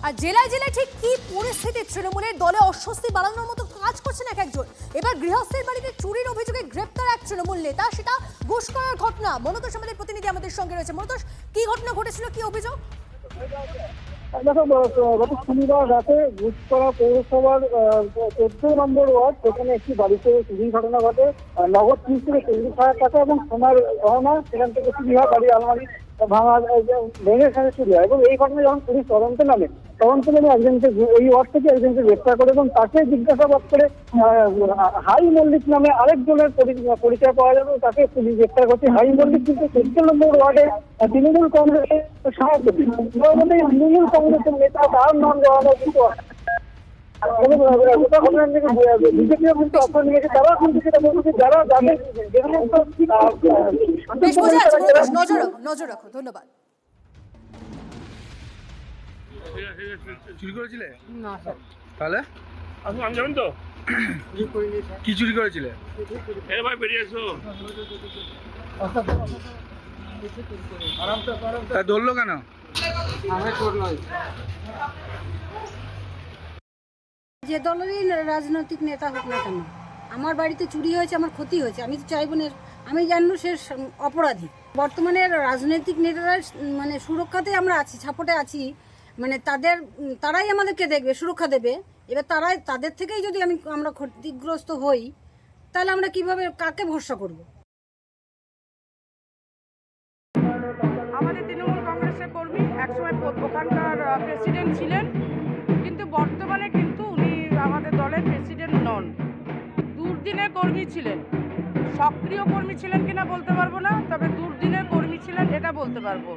আর জেলায় জেলায় ঠিক কি পরিস্থিতি, তৃণমূলের দলে অস্বস্তি বাড়ানোর মতো কাজ করছেন এক একজন। এবার গৃহস্থের বাড়িতে চুরির অভিযোগে গ্রেপ্তার এক তৃণমূল নেতা, সেটা ঘুষ করার ঘটনা। মনোতোষ আমাদের প্রতিনিধি আমাদের সঙ্গে রয়েছে। মনোতোষ, কি ঘটনা ঘটেছিল, কি অভিযোগ? দেখো, গত শনিবার রাতে ঘুষকরা পৌরসভার 14 নম্বর ওয়ার্ড, সেখানে একটি বাড়িতে চুরির ঘটনা ঘটে। নগদ 30 থেকে 40,000 টাকা এবং সোনার গহনা সেখান থেকে চুরি হয়। বাড়ির আলমারি ভাঙা ভেঙে সেখানে চুরি হয় এবং এই ঘটনায় যখন পুলিশ তদন্তে নামে একজনকে, এই ওয়ার্ড থেকে একজনকে গ্রেপ্তার করে এবং তাকে জিজ্ঞাসাবাদ করে হাই মল্লিক নামে আরেকজনের পরিচয় পাওয়া যাবে। তাকে পুলিশ গ্রেপ্তার করছে। হাই মল্লিক কিন্তু 14 নম্বর ওয়ার্ডে তৃণমূল কংগ্রেসের সভাপতি। তৃণমূল কংগ্রেসের নেতা, তার নাম দেওয়া হয় কিন্তু বিজেপিও কিন্তু অর্থ নিয়েছে। তারা কিন্তু সেটা বলছে যারা যাদের বেশ বোঝা যাচ্ছে, মনোতোষ, নজর রাখো। ধন্যবাদ। চুরি করেছিলে? না স্যার, তাহলে আমি যাবেন তো? চুরি করিনি স্যার। কি চুরি করেছিলে? এ ভাই বেরিয়ে এসো। তা ধরলো কেন? আমি চোর নয়। যে দলেরই রাজনৈতিক নেতা হোক না কেন, আমার বাড়িতে চুরি হয়েছে, আমার ক্ষতি হয়েছে, আমি তো চাইবো না, আমি জানবো সে অপরাধী। বর্তমানে রাজনৈতিক নেতারা মানে সুরক্ষাতে আমরা আছি, সাপোর্টে আছি, মানে তারাই আমাদেরকে দেখবে, সুরক্ষা দেবে। এবার তাদের থেকেই যদি আমরা ক্ষতিগ্রস্ত হই, তাহলে আমরা কিভাবে, কাকে ভরসা করব? আমাদের তৃণমূল কংগ্রেসের কর্মী, একসময় ওখানকার প্রেসিডেন্ট ছিলেন, কিন্তু বর্তমানে কিন্তু উনি আমাদের দলের প্রেসিডেন্ট নন। দুর্দিনের কর্মী ছিলেন, সক্রিয় কর্মী ছিলেন কিনা বলতে পারবো না, তবে দুর্দিনের কর্মী ছিলেন এটা বলতে পারবো।